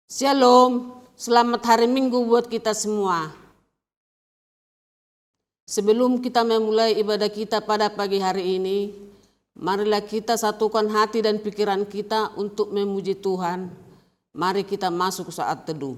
Shalom, selamat hari Minggu buat kita semua. Sebelum kita memulai ibadah kita pada pagi hari ini, marilah kita satukan hati dan pikiran kita untuk memuji Tuhan. Mari kita masuk saat teduh.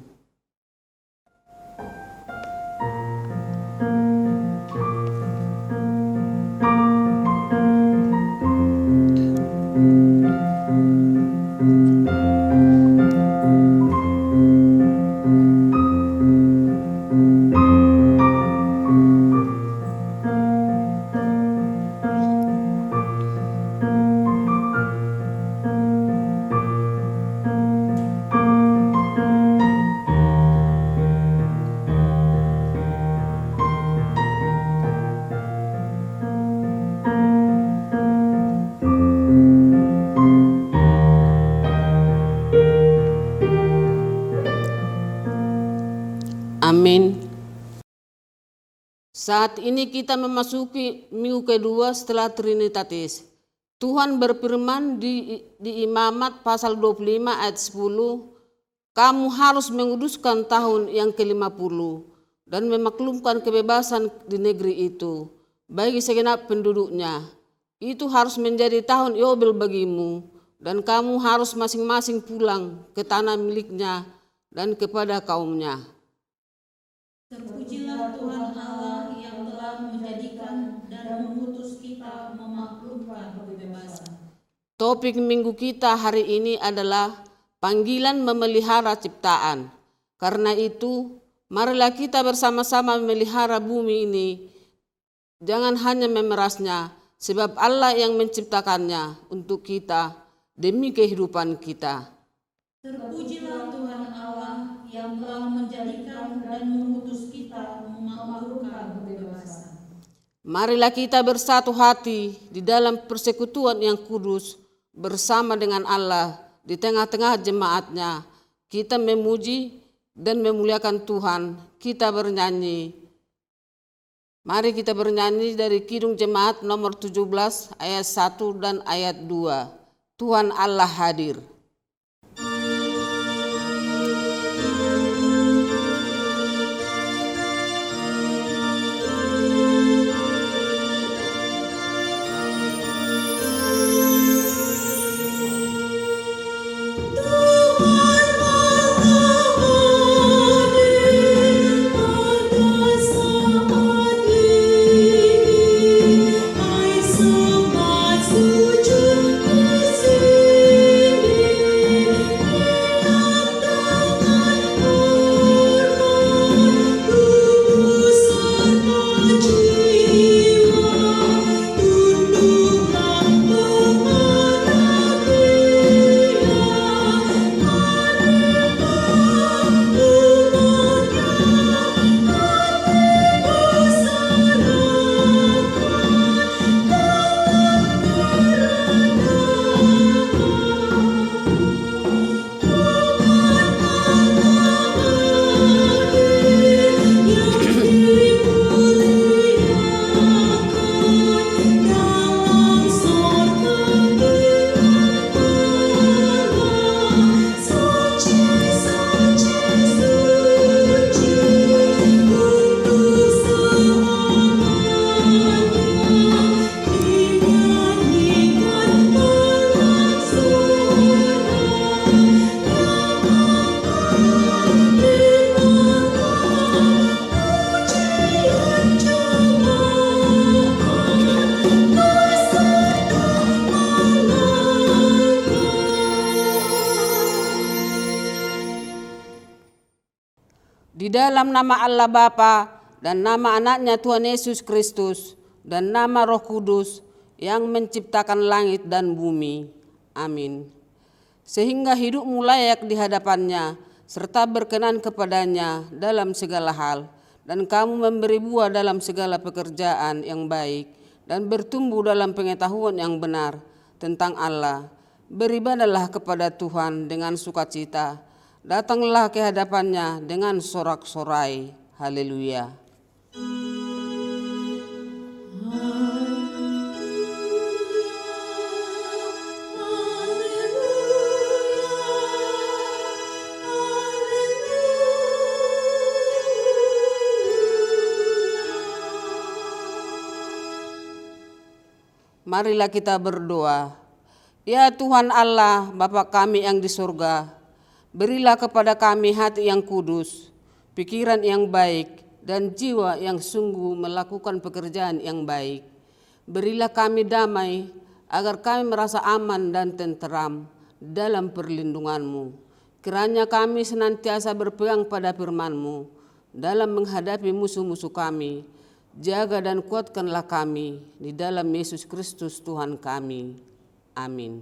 Amin. Saat ini kita memasuki minggu kedua setelah Trinitatis. Tuhan berfirman di Imamat pasal 25 ayat 10, kamu harus menguduskan tahun yang ke-50 dan memaklumkan kebebasan di negeri itu bagi segenap penduduknya. Itu harus menjadi tahun Yobel bagimu, dan kamu harus masing-masing pulang ke tanah miliknya dan kepada kaumnya. Terpujilah Tuhan Allah yang telah menjadikan dan mengutus kita memaklumkan kebebasan. Topik minggu kita hari ini adalah panggilan memelihara ciptaan. Karena itu, marilah kita bersama-sama memelihara bumi ini. Jangan hanya memerasnya, sebab Allah yang menciptakannya untuk kita demi kehidupan kita. Terpujilah Tuhan Allah yang telah menjadikan dan mengutus kita memaklumkan kebebasan. Marilah kita bersatu hati di dalam persekutuan yang kudus bersama dengan Allah di tengah-tengah jemaatnya. Kita memuji dan memuliakan Tuhan. Kita bernyanyi. Mari kita bernyanyi dari Kidung Jemaat nomor 17 ayat 1 dan ayat 2. Tuhan Allah hadir. Di dalam nama Allah Bapa dan nama anaknya Tuhan Yesus Kristus dan nama Roh Kudus yang menciptakan langit dan bumi. Amin. Sehingga hidupmu layak di hadapannya serta berkenan kepadanya dalam segala hal, dan kamu memberi buah dalam segala pekerjaan yang baik dan bertumbuh dalam pengetahuan yang benar tentang Allah. Beribadahlah kepada Tuhan dengan sukacita. Datanglah ke hadapannya dengan sorak-sorai. Haleluya. Marilah kita berdoa. Ya Tuhan Allah, Bapa kami yang di surga, berilah kepada kami hati yang kudus, pikiran yang baik, dan jiwa yang sungguh melakukan pekerjaan yang baik. Berilah kami damai, agar kami merasa aman dan tenteram dalam perlindungan-Mu. Kiranya kami senantiasa berpegang pada firman-Mu dalam menghadapi musuh-musuh kami. Jaga dan kuatkanlah kami di dalam Yesus Kristus Tuhan kami. Amin.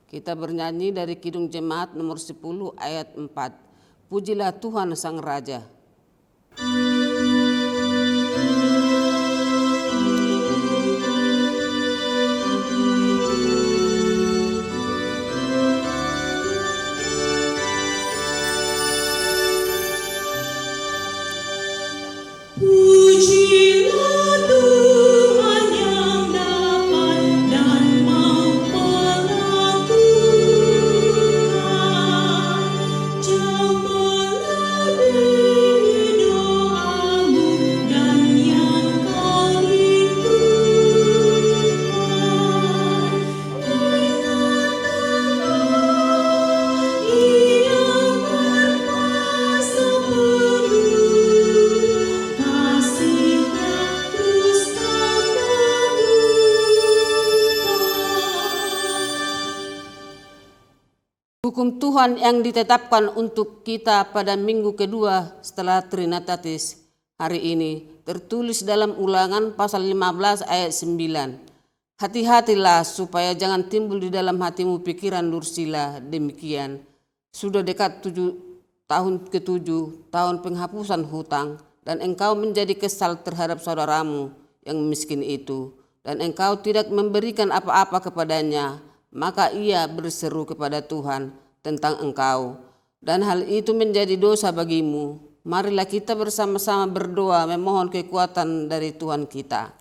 Kita bernyanyi dari Kidung Jemaat nomor 10 ayat 4. Pujilah Tuhan Sang Raja. Pujilah Tuhan yang dapat dan mampu melakukan jauh melebihi doamu dan yang kau rindukan. Ingatlah Ia berkuasa penuh. Hukum Tuhan yang ditetapkan untuk kita pada minggu kedua setelah Trinitatis hari ini tertulis dalam Ulangan pasal 15 ayat 9. Hati-hatilah supaya jangan timbul di dalam hatimu pikiran dursila demikian. Sudah dekat tahun ke-7, tahun penghapusan hutang, dan engkau menjadi kesal terhadap saudaramu yang miskin itu, dan engkau tidak memberikan apa-apa kepadanya, maka ia berseru kepada Tuhan tentang engkau, dan hal itu menjadi dosa bagimu. Marilah kita bersama-sama berdoa memohon kekuatan dari Tuhan kita.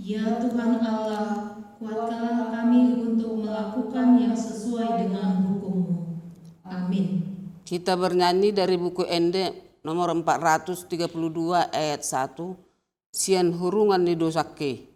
Ya Tuhan Allah, kuatkanlah kami untuk melakukan yang sesuai dengan hukum-Mu. Amin. Kita bernyanyi dari buku Ende nomor 432 ayat 1. Sian hurungan di dosake.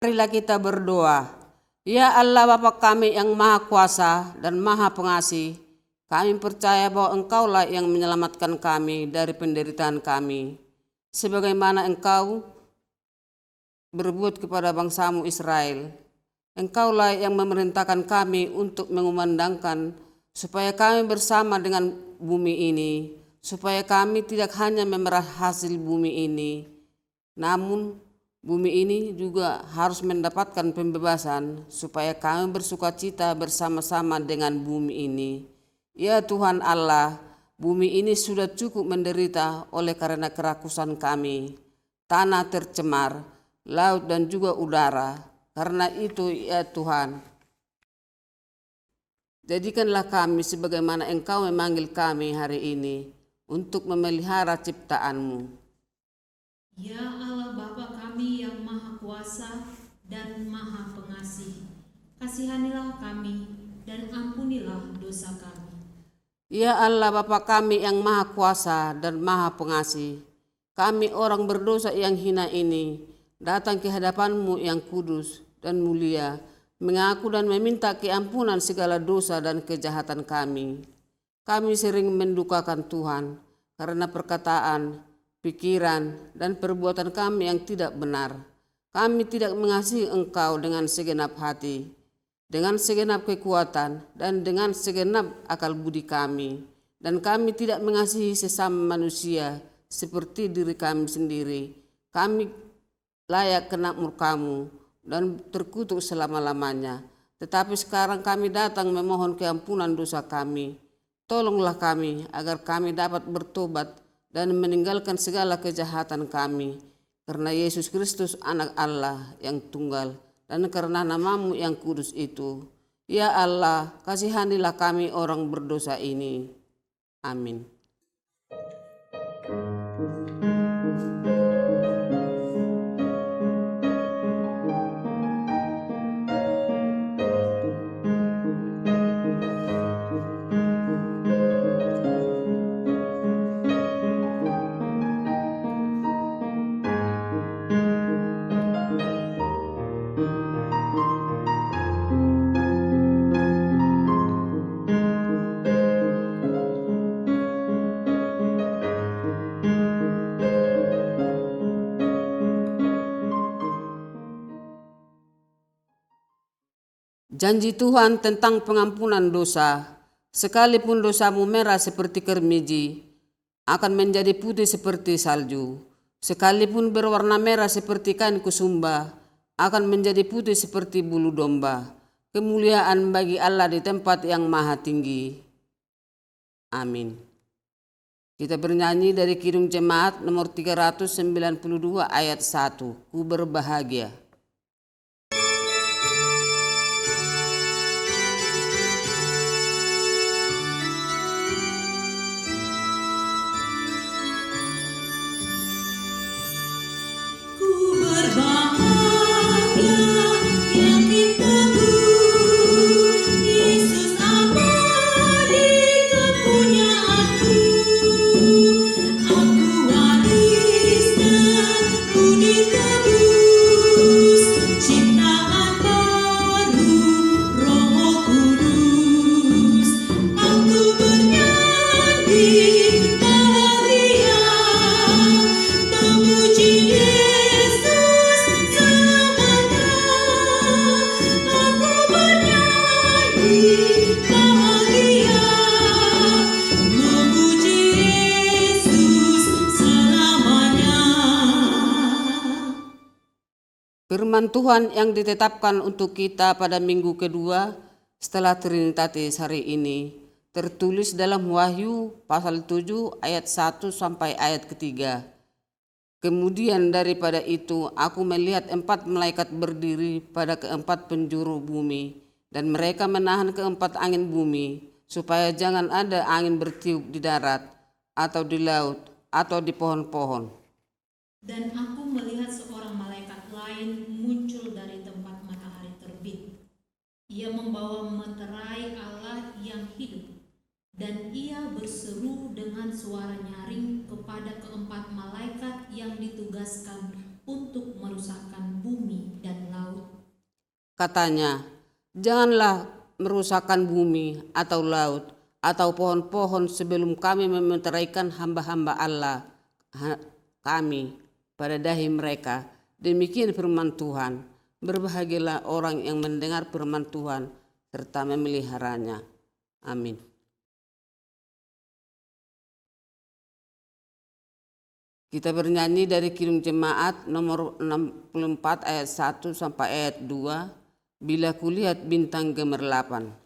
Marilah kita berdoa. Ya Allah Bapa kami yang Maha Kuasa dan Maha Pengasih, kami percaya bahwa Engkaulah yang menyelamatkan kami dari penderitaan kami, sebagaimana Engkau berbuat kepada bangsamu Israel. Engkaulah yang memerintahkan kami untuk mengumandangkan supaya kami bersama dengan bumi ini, supaya kami tidak hanya memerah hasil bumi ini, namun bumi ini juga harus mendapatkan pembebasan supaya kami bersukacita bersama-sama dengan bumi ini. Ya Tuhan Allah, bumi ini sudah cukup menderita oleh karena kerakusan kami. Tanah tercemar, laut dan juga udara. Karena itu ya Tuhan, Jadikanlah kami sebagaimana Engkau memanggil kami hari ini untuk memelihara ciptaan-Mu. Ya Allah Bapa kami yang Maha Kuasa dan Maha Pengasih, kasihanilah kami dan ampunilah dosa kami. Ya Allah Bapa kami yang Maha Kuasa dan Maha Pengasih, kami orang berdosa yang hina ini datang ke hadapan-Mu yang kudus dan mulia, mengaku dan meminta keampunan segala dosa dan kejahatan kami. Kami sering mendukakan Tuhan karena perkataan, pikiran, dan perbuatan kami yang tidak benar. Kami tidak mengasihi Engkau dengan segenap hati, dengan segenap kekuatan, dan dengan segenap akal budi kami. Dan kami tidak mengasihi sesama manusia seperti diri kami sendiri. Kami layak kena murka-Mu dan terkutuk selama-lamanya. Tetapi sekarang kami datang memohon keampunan dosa kami. Tolonglah kami agar kami dapat bertobat dan meninggalkan segala kejahatan kami. Karena Yesus Kristus anak Allah yang tunggal dan karena nama-Mu yang kudus itu. Ya Allah, kasihanilah kami orang berdosa ini. Amin. Janji Tuhan tentang pengampunan dosa, sekalipun dosamu merah seperti kermiji, akan menjadi putih seperti salju. Sekalipun berwarna merah seperti kain kusumba, akan menjadi putih seperti bulu domba. Kemuliaan bagi Allah di tempat yang maha tinggi. Amin. Kita bernyanyi dari Kidung Jemaat nomor 392 ayat 1. Ku berbahagia. Firman Tuhan yang ditetapkan untuk kita pada minggu kedua setelah Trinitatis hari ini tertulis dalam Wahyu pasal 7 ayat 1 sampai ayat ketiga. Kemudian daripada itu aku melihat 4 malaikat berdiri pada keempat penjuru bumi, dan mereka menahan keempat angin bumi supaya jangan ada angin bertiup di darat atau di laut atau di pohon-pohon. Dan aku melihat seorang malaikat lain muncul dari tempat matahari terbit. Ia membawa meterai Allah yang hidup, dan ia berseru dengan suara nyaring kepada keempat malaikat yang ditugaskan untuk merusakkan bumi dan laut. Katanya, janganlah merusakkan bumi atau laut atau pohon-pohon sebelum kami memeteraikan hamba-hamba Allah kami pada dahi mereka. Demikian firman Tuhan. Berbahagialah orang yang mendengar firman Tuhan serta memeliharanya. Amin. Kita bernyanyi dari Kidung Jemaat nomor 64 ayat 1 sampai ayat 2. Bila kulihat bintang gemerlapan.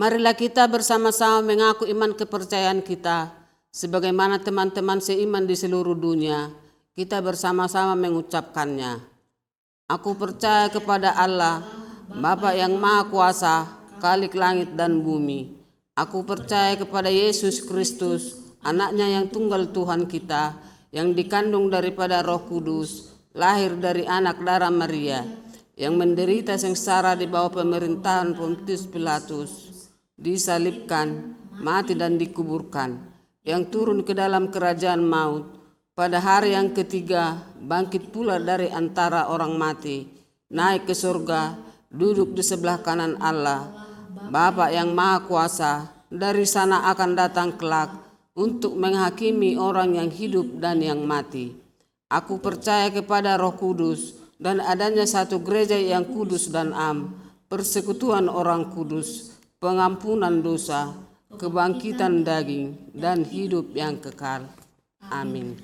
Marilah kita bersama-sama mengaku iman kepercayaan kita. Sebagaimana teman-teman seiman di seluruh dunia, kita bersama-sama mengucapkannya. Aku percaya kepada Allah, Bapa yang Maha Kuasa, Khalik langit dan bumi. Aku percaya kepada Yesus Kristus, Anaknya yang tunggal Tuhan kita, yang dikandung daripada Roh Kudus, lahir dari anak darah Maria, yang menderita sengsara di bawah pemerintahan Pontius Pilatus, disalibkan, mati dan dikuburkan, yang turun ke dalam kerajaan maut, pada hari yang ketiga bangkit pula dari antara orang mati, naik ke surga, duduk di sebelah kanan Allah, Bapa yang Maha Kuasa, dari sana akan datang kelak untuk menghakimi orang yang hidup dan yang mati. Aku percaya kepada Roh Kudus dan adanya satu gereja yang kudus dan am, persekutuan orang kudus, pengampunan dosa, kebangkitan daging, dan hidup yang kekal. Amin.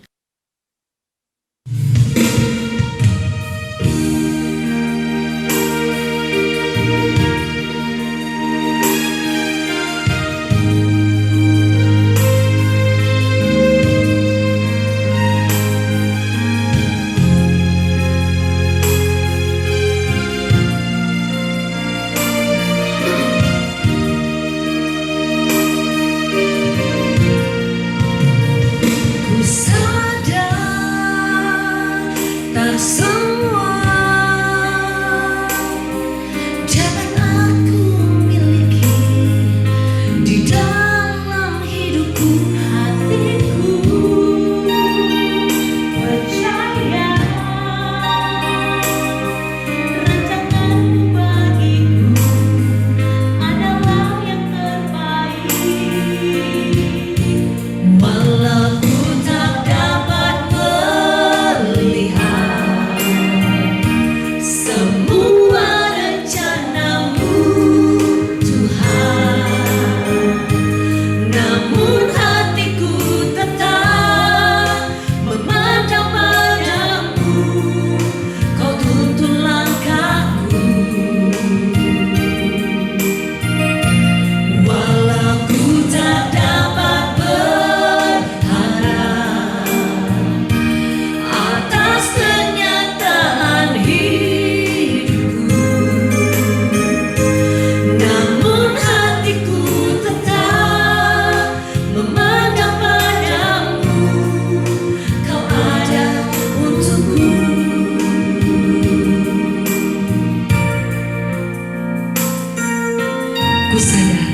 Ku sadar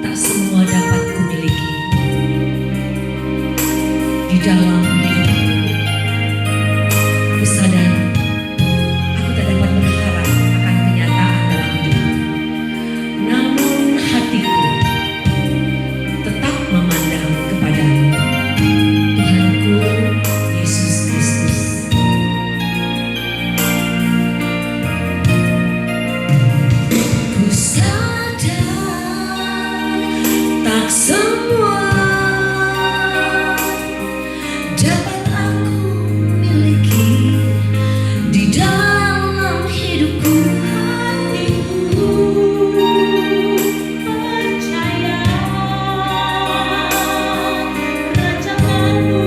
tak semua dapat kumiliki di dalam hidupku. Ku sadar aku tak dapat berharap akan kenyataan dalam hidupku. Namun hatiku tetap memandang kepadamu, Tuhanku Yesus Kristus. Ku tak semua dapat aku miliki di dalam hidupku. Hatiku percaya rancanganmu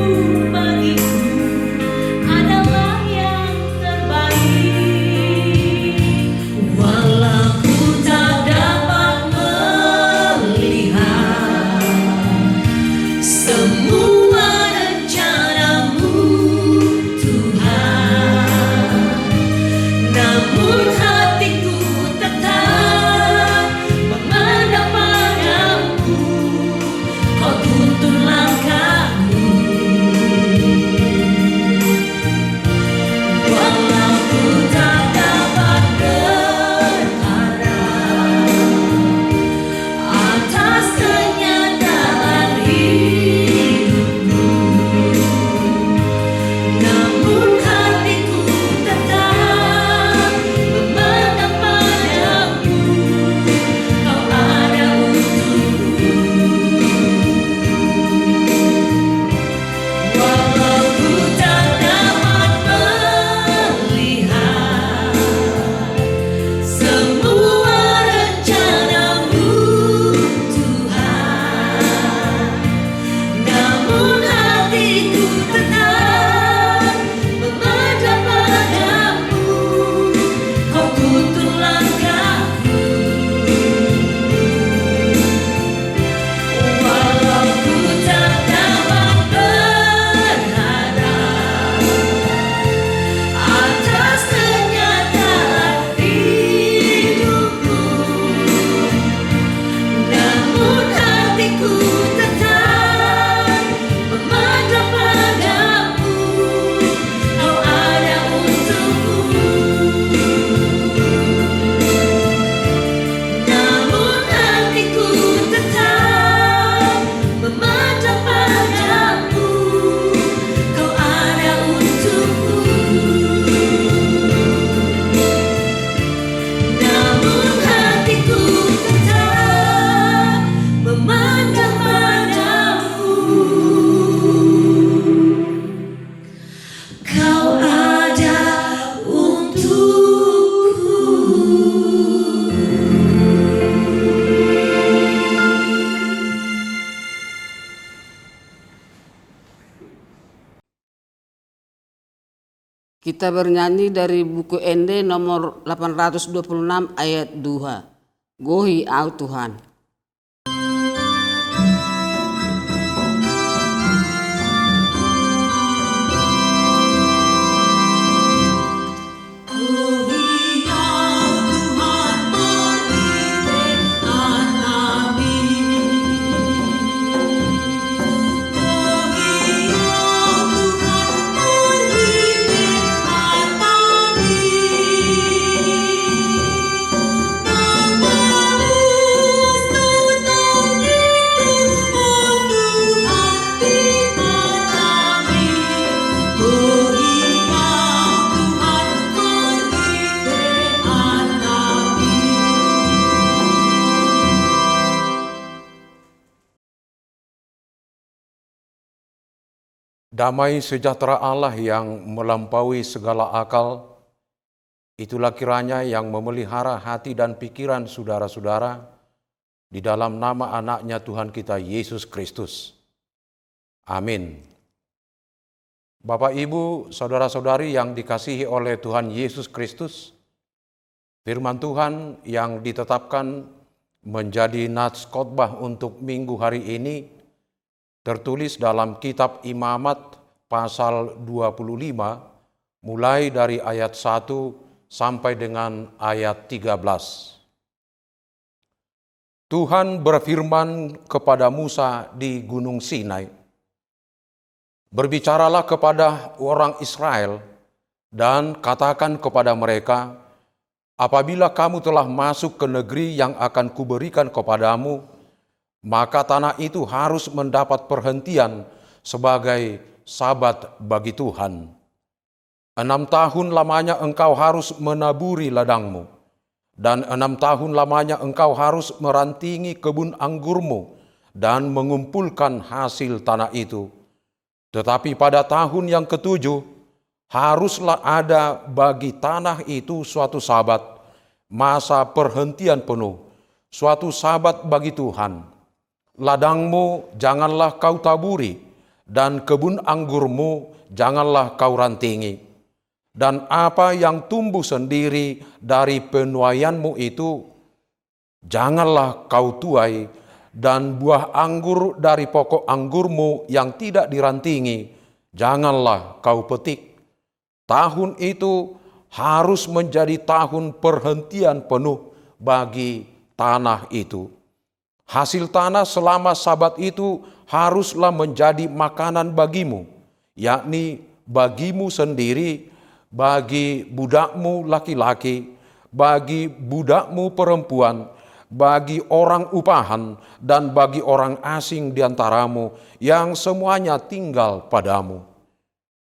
bagiku adalah yang terbaik. Walau ku tak dapat semua rencanamu, Tuhan, namun hatiku tetap memandang padamu, kau tuntun langkahku. Walau ku tak dapat berharap atas kenyataan hidupmu, namun hatiku tetap memandang padamu, kau ada untukku. Walau ku tak dapat berharap Kita bernyanyi dari buku ND nomor 826 ayat 2. Gohi au Tuhan. Damai sejahtera Allah yang melampaui segala akal, itulah kiranya yang memelihara hati dan pikiran saudara-saudara di dalam nama anaknya Tuhan kita Yesus Kristus. Amin. Bapak, Ibu, saudara-saudari yang dikasihi oleh Tuhan Yesus Kristus, firman Tuhan yang ditetapkan menjadi nats khotbah untuk minggu hari ini tertulis dalam kitab Imamat pasal 25 mulai dari ayat 1 sampai dengan ayat 13. Tuhan berfirman kepada Musa di Gunung Sinai, "Berbicaralah kepada orang Israel dan katakan kepada mereka, apabila kamu telah masuk ke negeri yang akan kuberikan kepadamu, maka tanah itu harus mendapat perhentian sebagai sabat bagi Tuhan. 6 tahun lamanya engkau harus menaburi ladangmu, dan 6 tahun lamanya engkau harus merantingi kebun anggurmu dan mengumpulkan hasil tanah itu. Tetapi pada tahun yang ke-7, haruslah ada bagi tanah itu suatu sabat, masa perhentian penuh, suatu sabat bagi Tuhan. Ladangmu janganlah kau taburi, dan kebun anggurmu janganlah kau rantingi. Dan apa yang tumbuh sendiri dari penuaianmu itu janganlah kau tuai, dan buah anggur dari pokok anggurmu yang tidak dirantingi janganlah kau petik. Tahun itu harus menjadi tahun perhentian penuh bagi tanah itu. Hasil tanah selama sabat itu haruslah menjadi makanan bagimu, yakni bagimu sendiri, bagi budakmu laki-laki, bagi budakmu perempuan, bagi orang upahan, dan bagi orang asing di antaramu yang semuanya tinggal padamu.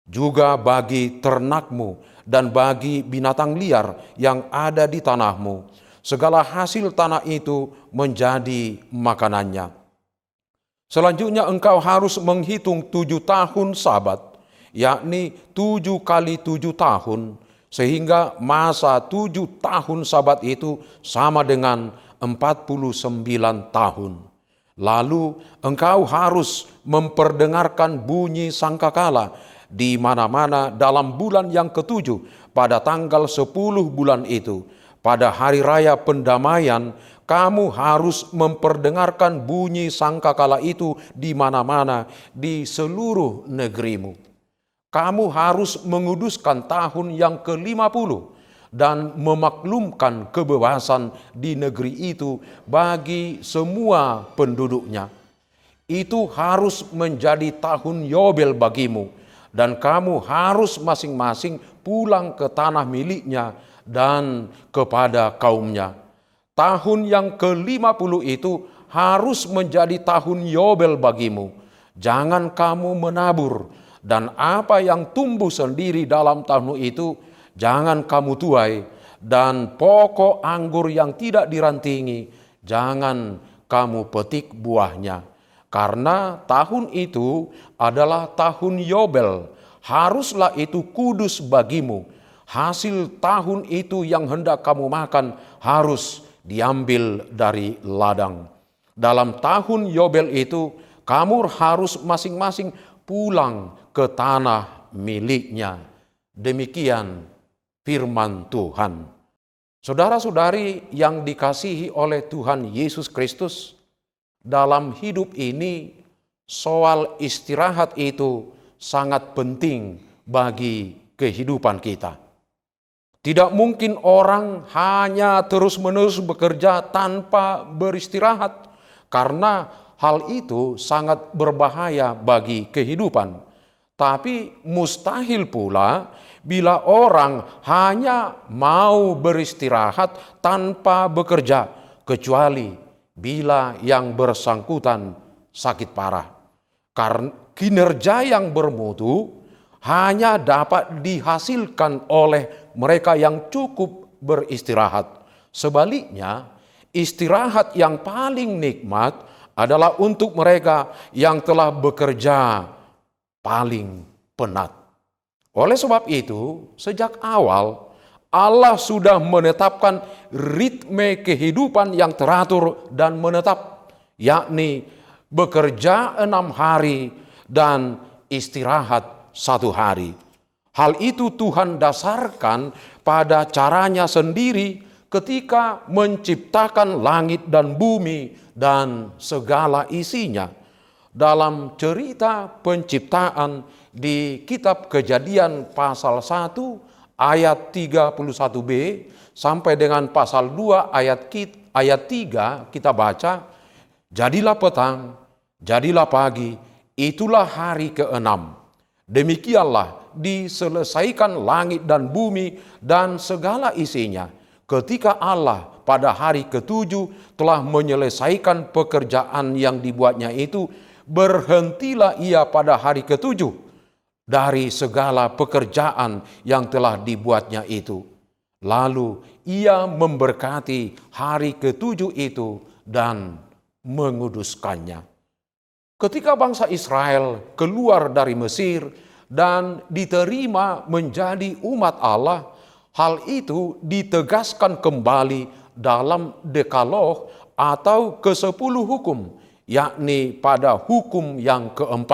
Juga bagi ternakmu dan bagi binatang liar yang ada di tanahmu. Segala hasil tanah itu menjadi makanannya. Selanjutnya engkau harus menghitung 7 tahun sabat, yakni 7 kali 7 tahun, sehingga masa 7 tahun sabat itu sama dengan 49 tahun. Lalu engkau harus memperdengarkan bunyi sangkakala di mana-mana dalam bulan yang ke-7 pada tanggal 10 bulan itu. Pada hari raya pendamaian, kamu harus memperdengarkan bunyi sangkakala itu di mana-mana di seluruh negerimu. Kamu harus menguduskan tahun yang ke-50 dan memaklumkan kebebasan di negeri itu bagi semua penduduknya. Itu harus menjadi tahun Yobel bagimu, dan kamu harus masing-masing pulang ke tanah miliknya dan kepada kaumnya. Tahun yang ke-50 itu harus menjadi tahun Yobel bagimu. Jangan kamu menabur, dan apa yang tumbuh sendiri dalam tahun itu jangan kamu tuai, dan pokok anggur yang tidak dirantingi jangan kamu petik buahnya. Karena tahun itu adalah tahun Yobel, haruslah itu kudus bagimu. Hasil tahun itu yang hendak kamu makan harus diambil dari ladang. Dalam tahun Yobel itu, kamu harus masing-masing pulang ke tanah miliknya. Demikian firman Tuhan. Saudara-saudari yang dikasihi oleh Tuhan Yesus Kristus, dalam hidup ini soal istirahat itu sangat penting bagi kehidupan kita. Tidak mungkin orang hanya terus-menerus bekerja tanpa beristirahat, karena hal itu sangat berbahaya bagi kehidupan. Tapi mustahil pula bila orang hanya mau beristirahat tanpa bekerja, kecuali bila yang bersangkutan sakit parah. Karena kinerja yang bermutu hanya dapat dihasilkan oleh mereka yang cukup beristirahat. Sebaliknya, istirahat yang paling nikmat adalah untuk mereka yang telah bekerja paling penat. Oleh sebab itu, sejak awal Allah sudah menetapkan ritme kehidupan yang teratur dan menetap, yakni bekerja 6 hari dan istirahat 1 hari. Hal itu Tuhan dasarkan pada caranya sendiri ketika menciptakan langit dan bumi dan segala isinya. Dalam cerita penciptaan di kitab Kejadian pasal 1 ayat 31b sampai dengan pasal 2 ayat 3 kita baca, jadilah petang, jadilah pagi, itulah hari ke-6. Demikianlah diselesaikan langit dan bumi dan segala isinya. Ketika Allah pada hari ke-7 telah menyelesaikan pekerjaan yang dibuatnya itu, berhentilah ia pada hari ke-7 dari segala pekerjaan yang telah dibuatnya itu. Lalu ia memberkati hari ke-7 itu dan menguduskannya. Ketika bangsa Israel keluar dari Mesir dan diterima menjadi umat Allah, hal itu ditegaskan kembali dalam Dekalog atau ke-10 hukum, yakni pada hukum yang ke-4.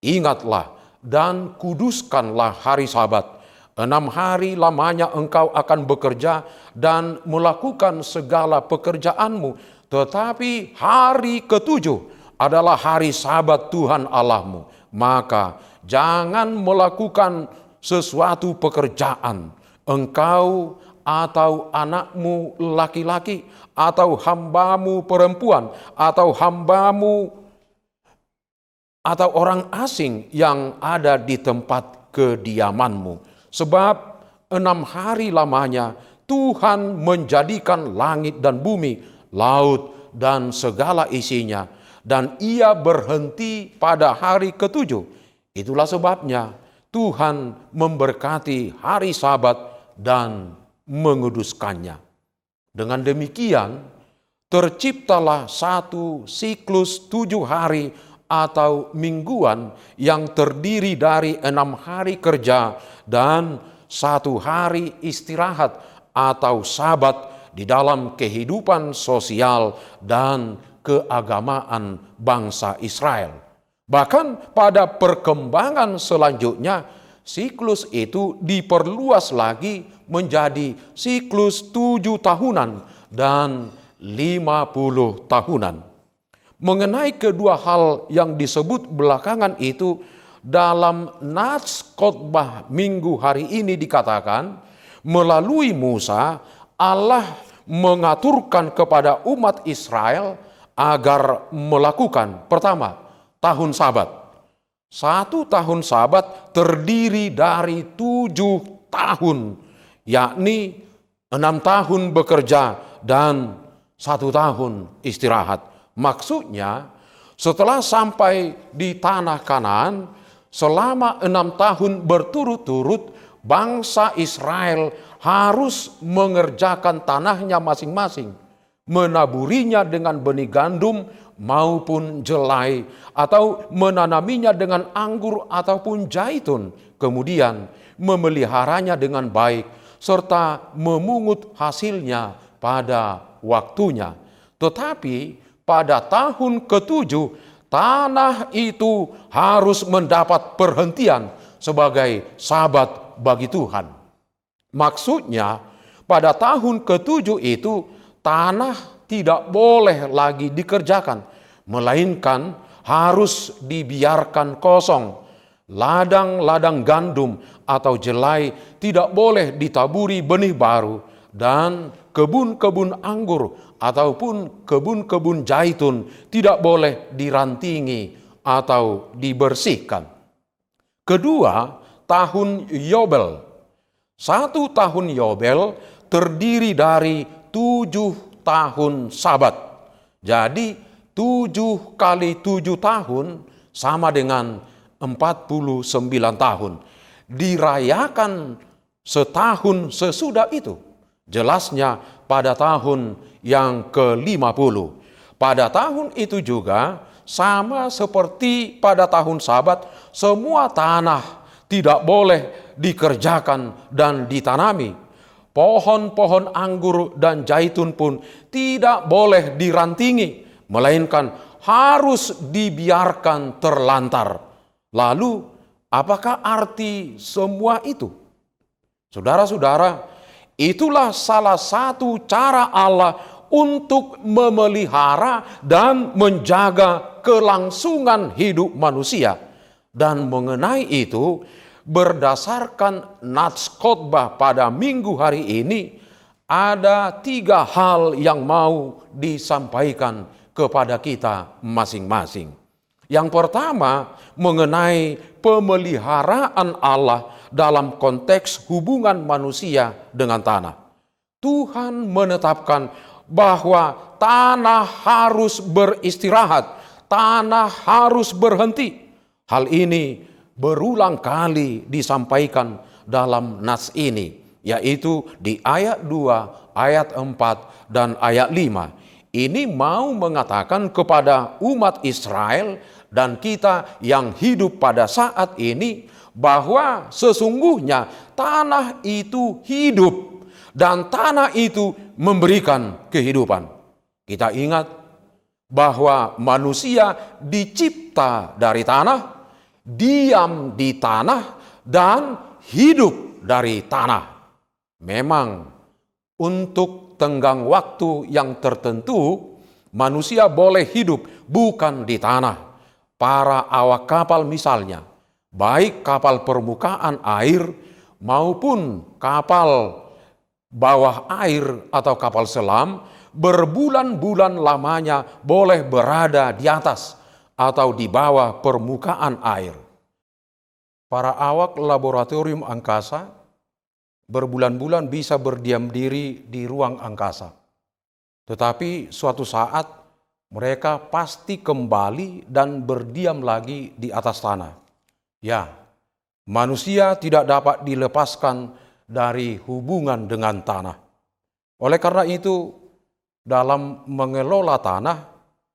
Ingatlah dan kuduskanlah hari Sabat. 6 hari lamanya engkau akan bekerja dan melakukan segala pekerjaanmu. Tetapi hari ke-7 adalah hari Sabat Tuhan Allahmu. Maka jangan melakukan sesuatu pekerjaan, engkau atau anakmu laki-laki, atau hambamu perempuan, atau hambamu atau orang asing yang ada di tempat kediamanmu. Sebab 6 hari lamanya Tuhan menjadikan langit dan bumi, laut dan segala isinya, dan ia berhenti pada hari ke-7. Itulah sebabnya Tuhan memberkati hari Sabat dan menguduskannya. Dengan demikian, terciptalah satu siklus 7 hari atau mingguan yang terdiri dari 6 hari kerja dan 1 hari istirahat atau Sabat di dalam kehidupan sosial dan keagamaan bangsa Israel. Bahkan pada perkembangan selanjutnya, siklus itu diperluas lagi menjadi siklus 7 tahunan dan 50 tahunan. Mengenai kedua hal yang disebut belakangan itu, dalam nats khotbah minggu hari ini dikatakan, melalui Musa, Allah mengaturkan kepada umat Israel agar melakukan, pertama, tahun Sabat. 1 tahun Sabat terdiri dari 7 tahun, yakni 6 tahun bekerja dan 1 tahun istirahat. Maksudnya, setelah sampai di tanah Kanaan, selama 6 tahun berturut-turut, bangsa Israel harus mengerjakan tanahnya masing-masing, menaburinya dengan benih gandum maupun jelai, atau menanaminya dengan anggur ataupun zaitun, kemudian memeliharanya dengan baik, serta memungut hasilnya pada waktunya. Tetapi pada tahun ke-7, tanah itu harus mendapat perhentian sebagai Sabat bagi Tuhan. Maksudnya, pada tahun ke-7 itu tanah tidak boleh lagi dikerjakan, melainkan harus dibiarkan kosong. Ladang-ladang gandum atau jelai tidak boleh ditaburi benih baru, dan kebun-kebun anggur ataupun kebun-kebun zaitun tidak boleh dirantingi atau dibersihkan. Kedua, tahun Yobel. 1 tahun Yobel terdiri dari 7 tahun Sabat. Jadi 7 kali 7 tahun sama dengan 49 tahun. Dirayakan setahun sesudah itu. Jelasnya pada tahun yang ke-50. Pada tahun itu juga sama seperti pada tahun Sabat, semua tanah tidak boleh dikerjakan dan ditanami. Pohon-pohon anggur dan zaitun pun tidak boleh dirantingi, melainkan harus dibiarkan terlantar. Lalu, apakah arti semua itu? Saudara-saudara, itulah salah satu cara Allah untuk memelihara dan menjaga kelangsungan hidup manusia. Dan mengenai itu, berdasarkan nats khotbah pada minggu hari ini, ada 3 hal yang mau disampaikan kepada kita masing-masing. Yang pertama, mengenai pemeliharaan Allah dalam konteks hubungan manusia dengan tanah. Tuhan menetapkan bahwa tanah harus beristirahat, tanah harus berhenti. Hal ini berulang kali disampaikan dalam nats ini, yaitu di ayat 2, ayat 4, dan ayat 5. Ini mau mengatakan kepada umat Israel dan kita yang hidup pada saat ini bahwa sesungguhnya tanah itu hidup dan tanah itu memberikan kehidupan. Kita ingat bahwa manusia dicipta dari tanah, diam di tanah, dan hidup dari tanah. Memang untuk tenggang waktu yang tertentu, manusia boleh hidup bukan di tanah. Para awak kapal misalnya, baik kapal permukaan air maupun kapal bawah air atau kapal selam, berbulan-bulan lamanya boleh berada di atas atau di bawah permukaan air. Para awak laboratorium angkasa berbulan-bulan bisa berdiam diri di ruang angkasa. Tetapi suatu saat mereka pasti kembali dan berdiam lagi di atas tanah. Ya, manusia tidak dapat dilepaskan dari hubungan dengan tanah. Oleh karena itu, dalam mengelola tanah,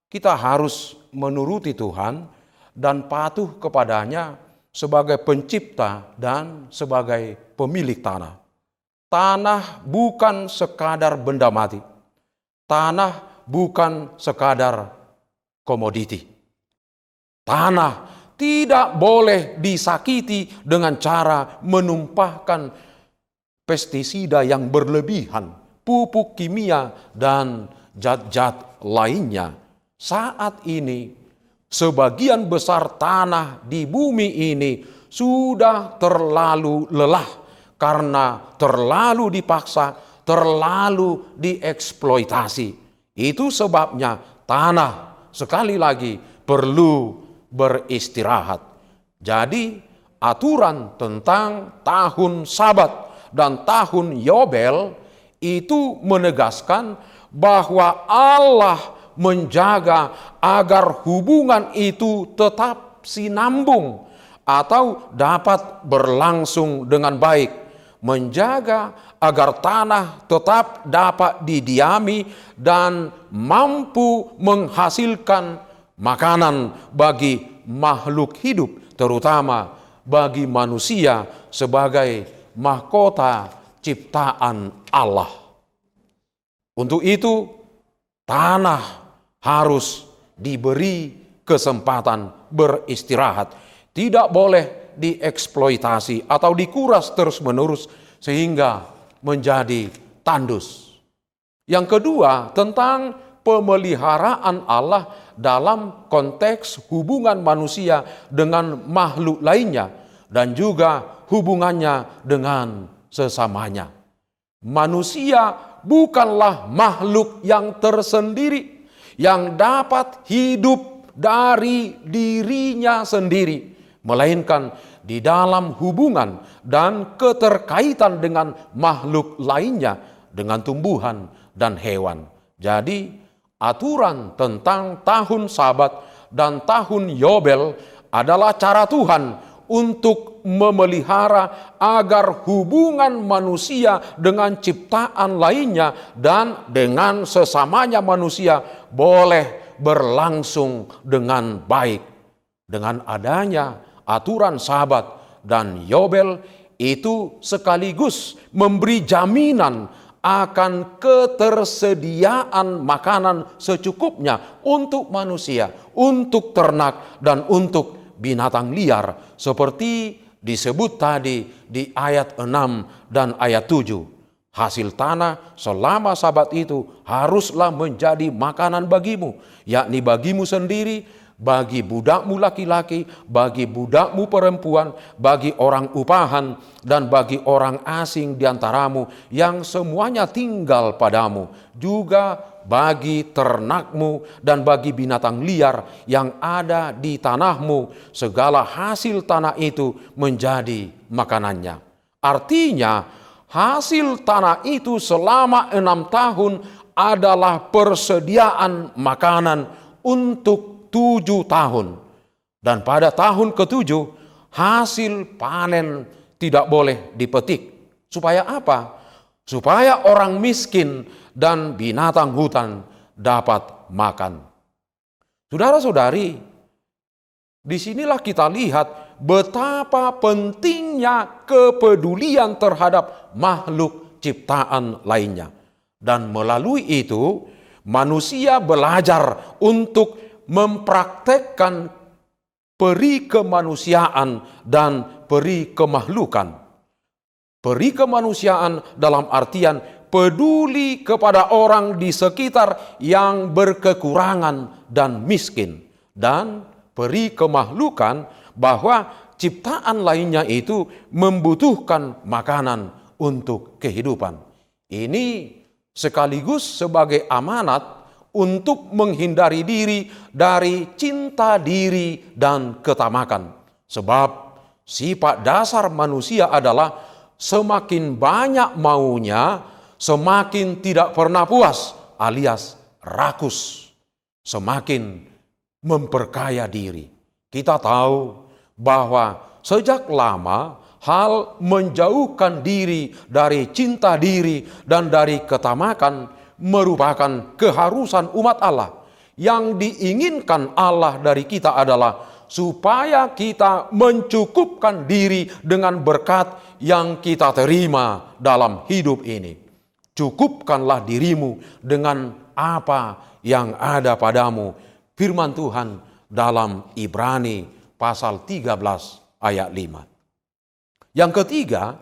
kita harus menuruti Tuhan dan patuh kepadanya sebagai pencipta dan sebagai pemilik tanah. Tanah bukan sekadar benda mati. Tanah bukan sekadar komoditi. Tanah tidak boleh disakiti dengan cara menumpahkan pestisida yang berlebihan, pupuk kimia, dan zat-zat lainnya. Saat ini, sebagian besar tanah di bumi ini sudah terlalu lelah karena terlalu dipaksa, terlalu dieksploitasi. Itu sebabnya tanah sekali lagi perlu beristirahat. Jadi aturan tentang tahun Sabat dan tahun Yobel itu menegaskan bahwa Allah menjaga agar hubungan itu tetap sinambung atau dapat berlangsung dengan baik. Menjaga agar tanah tetap dapat didiami dan mampu menghasilkan makanan bagi makhluk hidup, terutama bagi manusia sebagai mahkota ciptaan Allah. Untuk itu, tanah harus diberi kesempatan beristirahat. Tidak boleh dieksploitasi atau dikuras terus-menerus sehingga menjadi tandus. Yang kedua, tentang pemeliharaan Allah dalam konteks hubungan manusia dengan makhluk lainnya dan juga hubungannya dengan sesamanya. Manusia bukanlah makhluk yang tersendiri yang dapat hidup dari dirinya sendiri, melainkan di dalam hubungan dan keterkaitan dengan makhluk lainnya, dengan tumbuhan dan hewan. Jadi, aturan tentang tahun Sabat dan tahun Yobel adalah cara Tuhan untuk memelihara agar hubungan manusia dengan ciptaan lainnya dan dengan sesamanya manusia boleh berlangsung dengan baik. Dengan adanya aturan Sabat dan Yobel itu sekaligus memberi jaminan akan ketersediaan makanan secukupnya untuk manusia, untuk ternak, dan untuk binatang liar, seperti disebut tadi di ayat 6 dan ayat 7. Hasil tanah selama Sabat itu haruslah menjadi makanan bagimu, yakni bagimu sendiri, bagi budakmu laki-laki, bagi budakmu perempuan, bagi orang upahan, dan bagi orang asing di antaramu yang semuanya tinggal padamu, juga bagi ternakmu dan bagi binatang liar yang ada di tanahmu, segala hasil tanah itu menjadi makanannya. Artinya, hasil tanah itu selama 6 tahun adalah persediaan makanan untuk 7 tahun. Dan pada tahun ke-7, hasil panen tidak boleh dipetik. Supaya apa? Supaya orang miskin dan binatang hutan dapat makan. Saudara-saudari, disinilah kita lihat betapa pentingnya kepedulian terhadap makhluk ciptaan lainnya. Dan melalui itu, manusia belajar untuk mempraktekkan peri kemanusiaan dan peri kemahlukan. Peri kemanusiaan dalam artian peduli kepada orang di sekitar yang berkekurangan dan miskin. Dan peri kemahlukan bahwa ciptaan lainnya itu membutuhkan makanan untuk kehidupan. Ini sekaligus sebagai amanat untuk menghindari diri dari cinta diri dan ketamakan. Sebab sifat dasar manusia adalah semakin banyak maunya, semakin tidak pernah puas alias rakus, semakin memperkaya diri. Kita tahu bahwa sejak lama hal menjauhkan diri dari cinta diri dan dari ketamakan merupakan keharusan umat Allah. Yang diinginkan Allah dari kita adalah supaya kita mencukupkan diri dengan berkat yang kita terima dalam hidup ini. Cukupkanlah dirimu dengan apa yang ada padamu. Firman Tuhan dalam Ibrani pasal 13 ayat 5. Yang ketiga,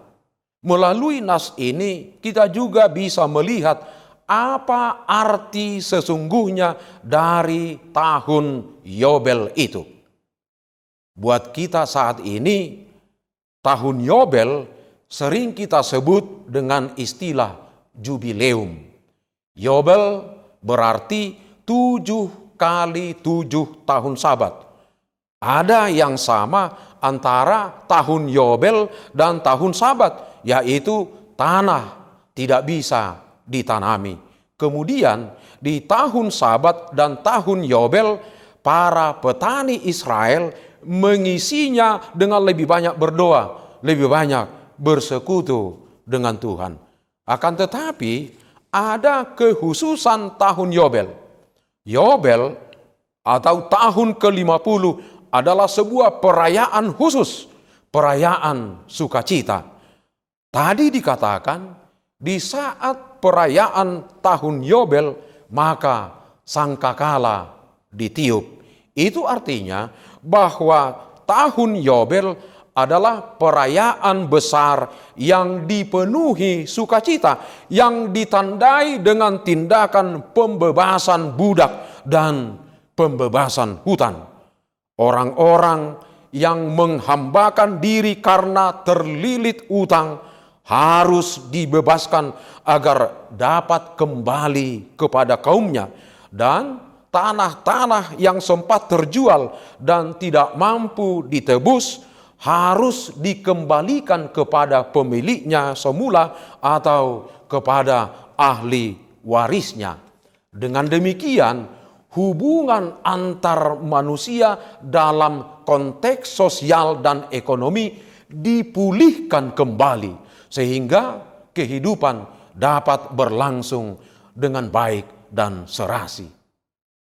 melalui nas ini kita juga bisa melihat apa arti sesungguhnya dari tahun Yobel itu. Buat kita saat ini, tahun Yobel sering kita sebut dengan istilah jubileum. Yobel berarti 7 kali 7 tahun Sabat. Ada yang sama antara tahun Yobel dan tahun Sabat, yaitu tanah tidak bisa ditanami. Kemudian di tahun Sabat dan tahun Yobel, para petani Israel mengisinya dengan lebih banyak berdoa, lebih banyak bersekutu dengan Tuhan. Akan tetapi ada kekhususan tahun Yobel. Yobel atau tahun ke-50 adalah sebuah perayaan khusus, perayaan sukacita. Tadi dikatakan di saat perayaan tahun Yobel, maka sangkakala ditiup. Itu artinya bahwa tahun Yobel adalah perayaan besar yang dipenuhi sukacita, yang ditandai dengan tindakan pembebasan budak dan pembebasan hutan. Orang-orang yang menghambakan diri karena terlilit utang harus dibebaskan agar dapat kembali kepada kaumnya, dan tanah-tanah yang sempat terjual dan tidak mampu ditebus harus dikembalikan kepada pemiliknya semula atau kepada ahli warisnya. Dengan demikian, hubungan antar manusia dalam konteks sosial dan ekonomi dipulihkan kembali, sehingga kehidupan dapat berlangsung dengan baik dan serasi.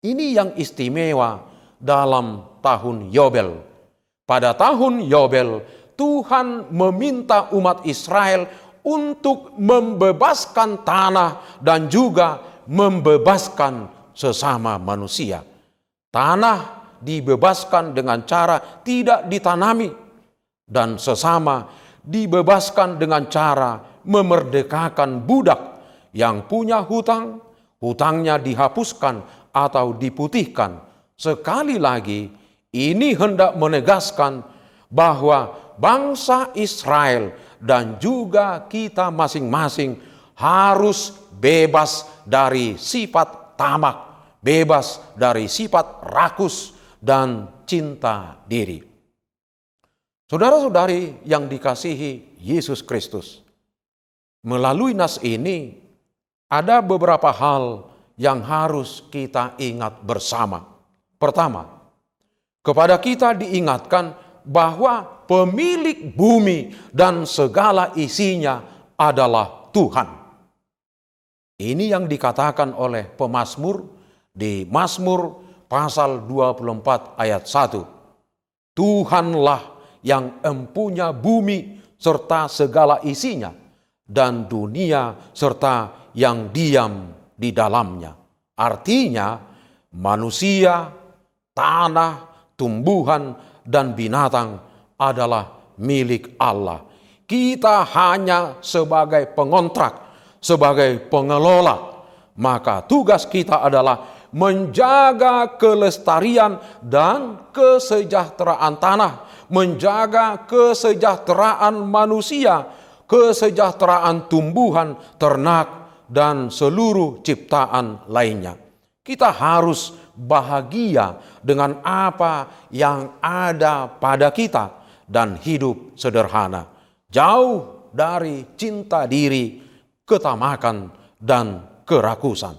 Ini yang istimewa dalam tahun Yobel. Pada tahun Yobel, Tuhan meminta umat Israel untuk membebaskan tanah dan juga membebaskan sesama manusia. Tanah dibebaskan dengan cara tidak ditanami, dan sesama dibebaskan dengan cara memerdekakan budak yang punya hutang, hutangnya dihapuskan atau diputihkan. Sekali lagi, ini hendak menegaskan bahwa bangsa Israel dan juga kita masing-masing harus bebas dari sifat tamak, bebas dari sifat rakus dan cinta diri. Saudara-saudari yang dikasihi Yesus Kristus, melalui nas ini ada beberapa hal yang harus kita ingat bersama. Pertama, kepada kita diingatkan bahwa pemilik bumi dan segala isinya adalah Tuhan. Ini yang dikatakan oleh pemazmur di Mazmur pasal 24 ayat 1. Tuhanlah yang empunya bumi serta segala isinya, dan dunia serta yang diam di dalamnya. Artinya, manusia, tanah, tumbuhan, dan binatang adalah milik Allah. Kita hanya sebagai pengontrak, sebagai pengelola. Maka tugas kita adalah menjaga kelestarian dan kesejahteraan tanah, menjaga kesejahteraan manusia, kesejahteraan tumbuhan, ternak, dan seluruh ciptaan lainnya. Kita harus bahagia dengan apa yang ada pada kita dan hidup sederhana, jauh dari cinta diri, ketamakan, dan kerakusan.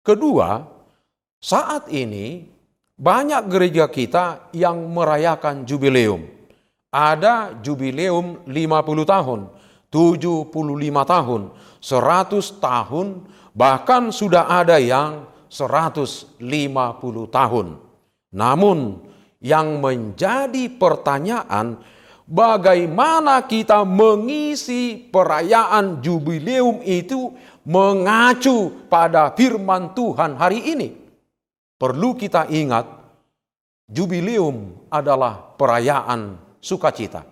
Kedua, saat ini banyak gereja kita yang merayakan jubileum. Ada jubileum 50 tahun, 75 tahun, 100 tahun, bahkan sudah ada yang 150 tahun. Namun yang menjadi pertanyaan, bagaimana kita mengisi perayaan jubileum itu mengacu pada firman Tuhan hari ini? Perlu kita ingat, jubileum adalah perayaan sukacita.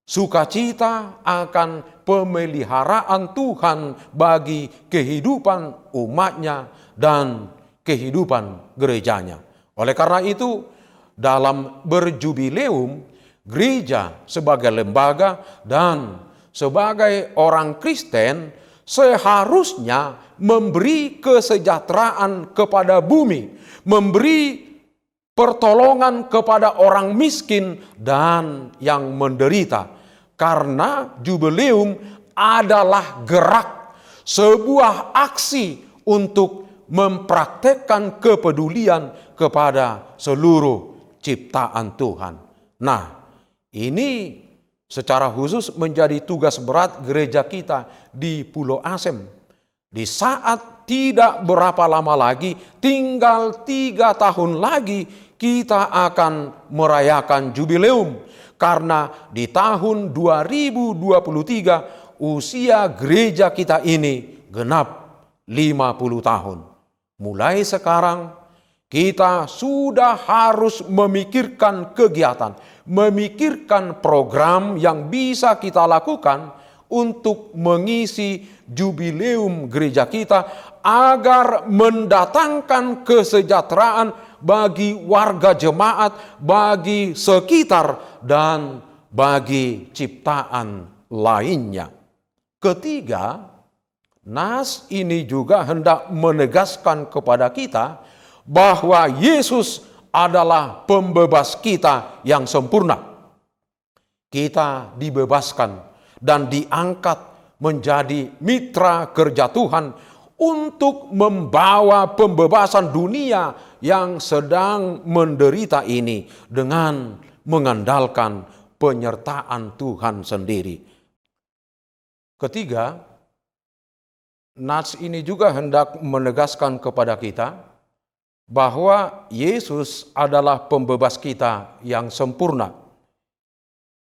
Sukacita akan pemeliharaan Tuhan bagi kehidupan umatnya dan kehidupan gerejanya. Oleh karena itu, dalam berjubileum, gereja sebagai lembaga dan sebagai orang Kristen seharusnya memberi kesejahteraan kepada bumi, memberi pertolongan kepada orang miskin dan yang menderita. Karena jubileum adalah gerak, sebuah aksi untuk mempraktekkan kepedulian kepada seluruh ciptaan Tuhan. Nah, ini secara khusus menjadi tugas berat gereja kita di Pulau Asem. Di saat tidak berapa lama lagi, tinggal 3 tahun lagi, kita akan merayakan jubileum. Karena di tahun 2023 usia gereja kita ini genap 50 tahun. Mulai sekarang kita sudah harus memikirkan kegiatan, memikirkan program yang bisa kita lakukan untuk mengisi jubileum gereja kita agar mendatangkan kesejahteraan bagi warga jemaat, bagi sekitar, dan bagi ciptaan lainnya. Ketiga, nas ini juga hendak menegaskan kepada kita bahwa Yesus adalah pembebas kita yang sempurna. Kita dibebaskan dan diangkat menjadi mitra kerja Tuhan untuk membawa pembebasan dunia yang sedang menderita ini dengan mengandalkan penyertaan Tuhan sendiri. Ketiga, nats ini juga hendak menegaskan kepada kita bahwa Yesus adalah pembebas kita yang sempurna.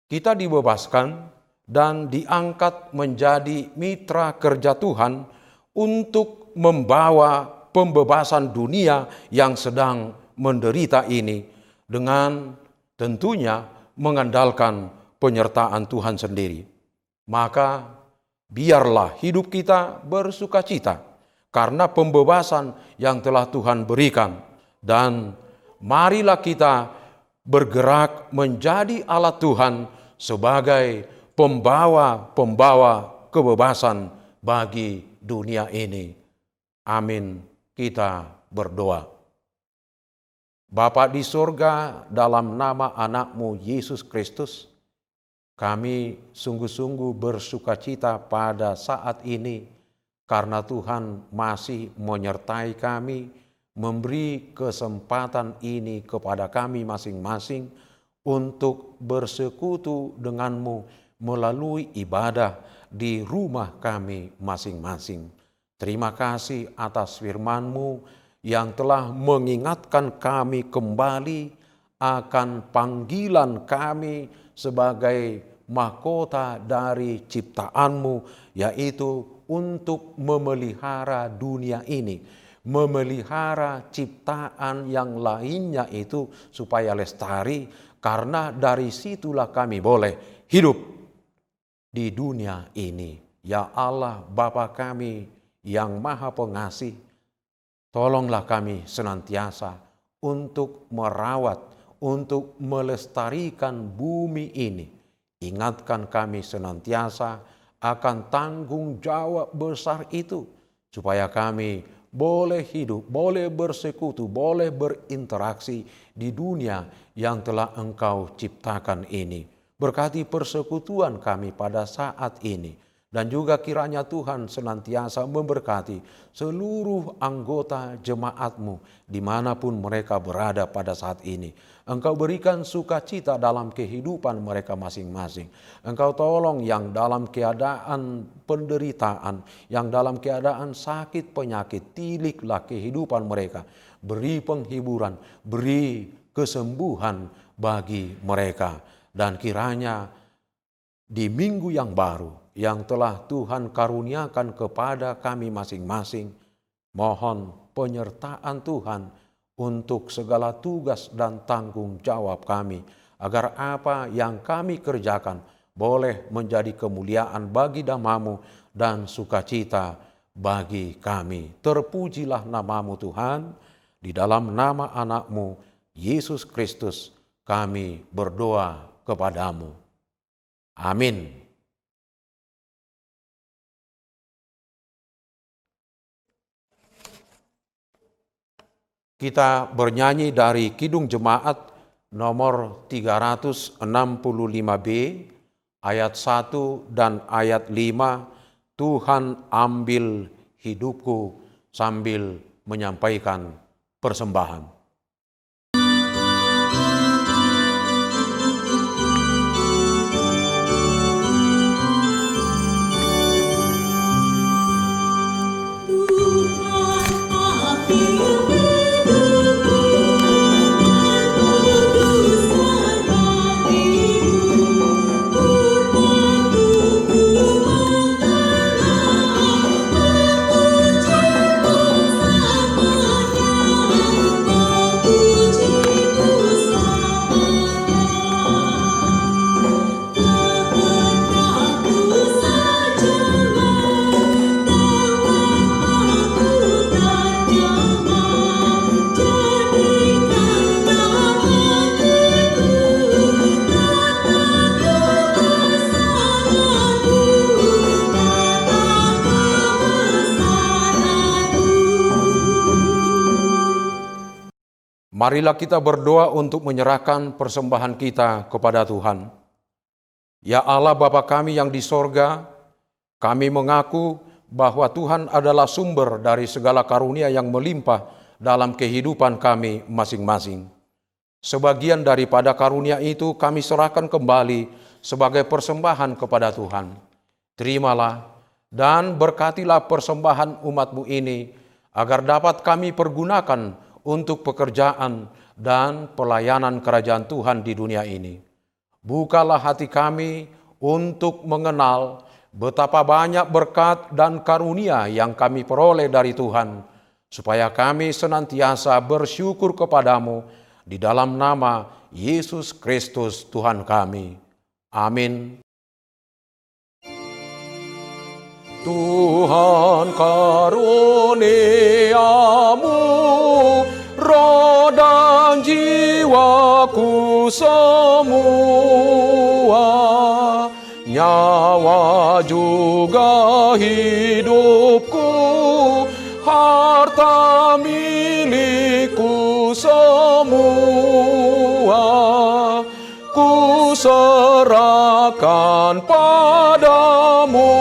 Kita dibebaskan dan diangkat menjadi mitra kerja Tuhan untuk membawa pembebasan dunia yang sedang menderita ini dengan tentunya mengandalkan penyertaan Tuhan sendiri. Maka biarlah hidup kita bersukacita karena pembebasan yang telah Tuhan berikan, dan marilah kita bergerak menjadi alat Tuhan sebagai pembawa kebebasan bagi dunia ini. Amin. Kita berdoa. Bapa di sorga, dalam nama anak-Mu Yesus Kristus, kami sungguh-sungguh bersukacita pada saat ini karena Tuhan masih menyertai kami, memberi kesempatan ini kepada kami masing-masing untuk bersekutu dengan-Mu melalui ibadah di rumah kami masing-masing. Terima kasih atas firman-Mu yang telah mengingatkan kami kembali akan panggilan kami sebagai mahkota dari ciptaan-Mu, yaitu untuk memelihara dunia ini, memelihara ciptaan yang lainnya itu supaya lestari, karena dari situlah kami boleh hidup di dunia ini. Ya Allah, Bapa kami yang Maha Pengasih, tolonglah kami senantiasa untuk merawat, untuk melestarikan bumi ini. Ingatkan kami senantiasa akan tanggung jawab besar itu, supaya kami boleh hidup, boleh bersekutu, boleh berinteraksi di dunia yang telah Engkau ciptakan ini. Berkati persekutuan kami pada saat ini. Dan juga kiranya Tuhan senantiasa memberkati seluruh anggota jemaat-Mu dimanapun mereka berada pada saat ini. Engkau berikan sukacita dalam kehidupan mereka masing-masing. Engkau tolong yang dalam keadaan penderitaan, yang dalam keadaan sakit penyakit, tiliklah kehidupan mereka. Beri penghiburan, beri kesembuhan bagi mereka. Dan kiranya di minggu yang baru yang telah Tuhan karuniakan kepada kami masing-masing, mohon penyertaan Tuhan untuk segala tugas dan tanggung jawab kami, agar apa yang kami kerjakan boleh menjadi kemuliaan bagi nama-Mu dan sukacita bagi kami. Terpujilah nama-Mu Tuhan, di dalam nama anak-Mu Yesus Kristus kami berdoa kepadamu. Amin. Kita bernyanyi dari Kidung Jemaat nomor 365B, ayat 1 dan ayat 5, Tuhan ambil hidupku, sambil menyampaikan persembahan. Tuhan Marilah kita berdoa untuk menyerahkan persembahan kita kepada Tuhan. Ya Allah Bapa kami yang di sorga, kami mengaku bahwa Tuhan adalah sumber dari segala karunia yang melimpah dalam kehidupan kami masing-masing. Sebagian daripada karunia itu kami serahkan kembali sebagai persembahan kepada Tuhan. Terimalah dan berkatilah persembahan umat-Mu ini, agar dapat kami pergunakan untuk pekerjaan dan pelayanan kerajaan Tuhan di dunia ini. Bukalah hati kami untuk mengenal betapa banyak berkat dan karunia yang kami peroleh dari Tuhan, supaya kami senantiasa bersyukur kepadamu di dalam nama Yesus Kristus Tuhan kami. Amin. Tuhan karuniamu, roh dan jiwaku semua, nyawa juga hidupku, harta milikku semua, ku serahkan padamu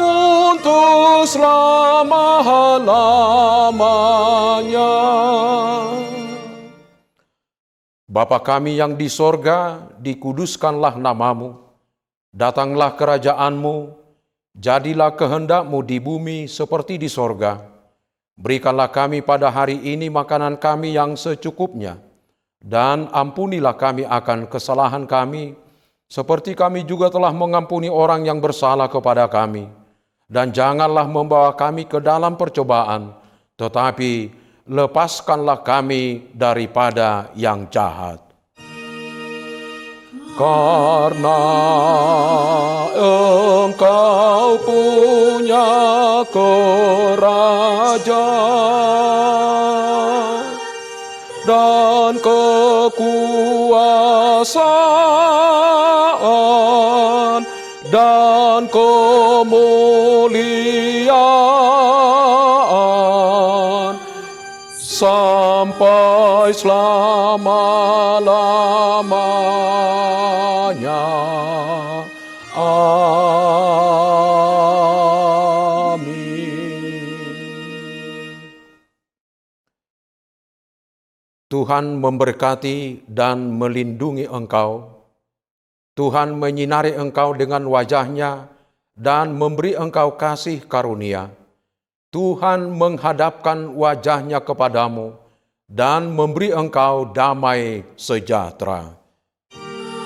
untuk selama-lamanya. Bapa kami yang di sorga, dikuduskanlah namamu. Datanglah kerajaanmu, jadilah kehendak-Mu di bumi seperti di sorga. Berikanlah kami pada hari ini makanan kami yang secukupnya, dan ampunilah kami akan kesalahan kami, seperti kami juga telah mengampuni orang yang bersalah kepada kami. Dan janganlah membawa kami ke dalam percobaan, tetapi lepaskanlah kami daripada yang jahat. Karena Engkau punya kerajaan dan kekuasaan dan kemuliaan sampai selama-lamanya. Amin. Tuhan memberkati dan melindungi engkau. Tuhan menyinari engkau dengan wajah-Nya dan memberi engkau kasih karunia. Tuhan menghadapkan wajah-Nya kepadamu dan memberi engkau damai sejahtera.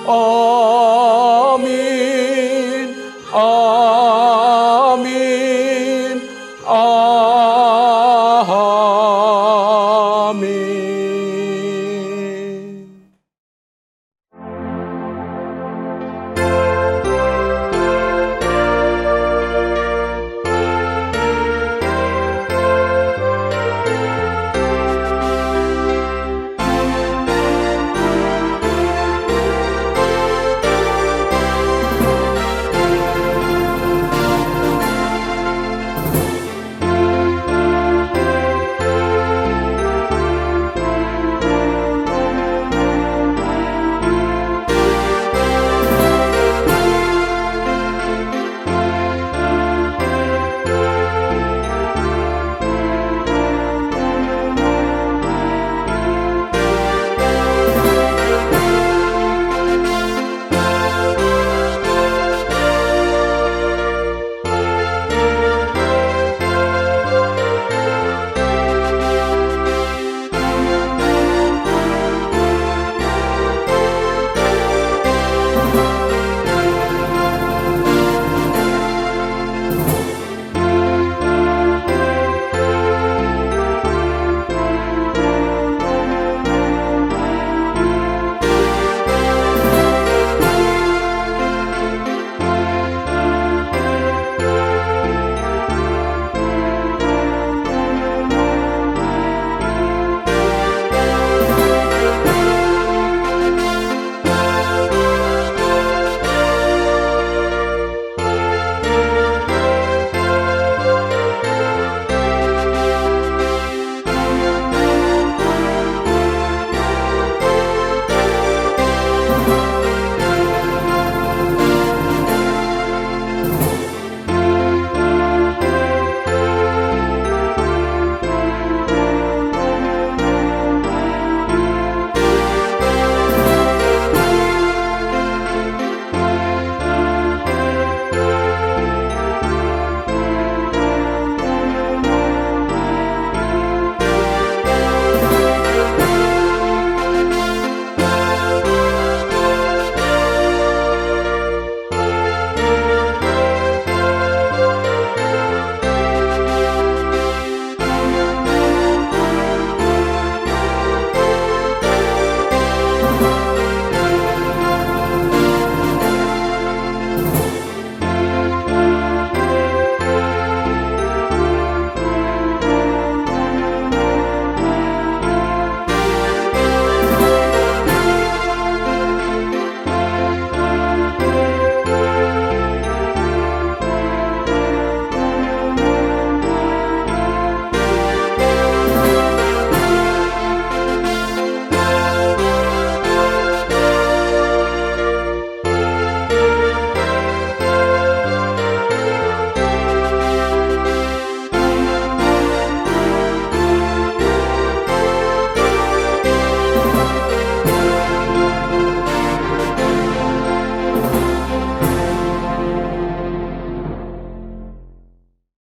Amin. Amin.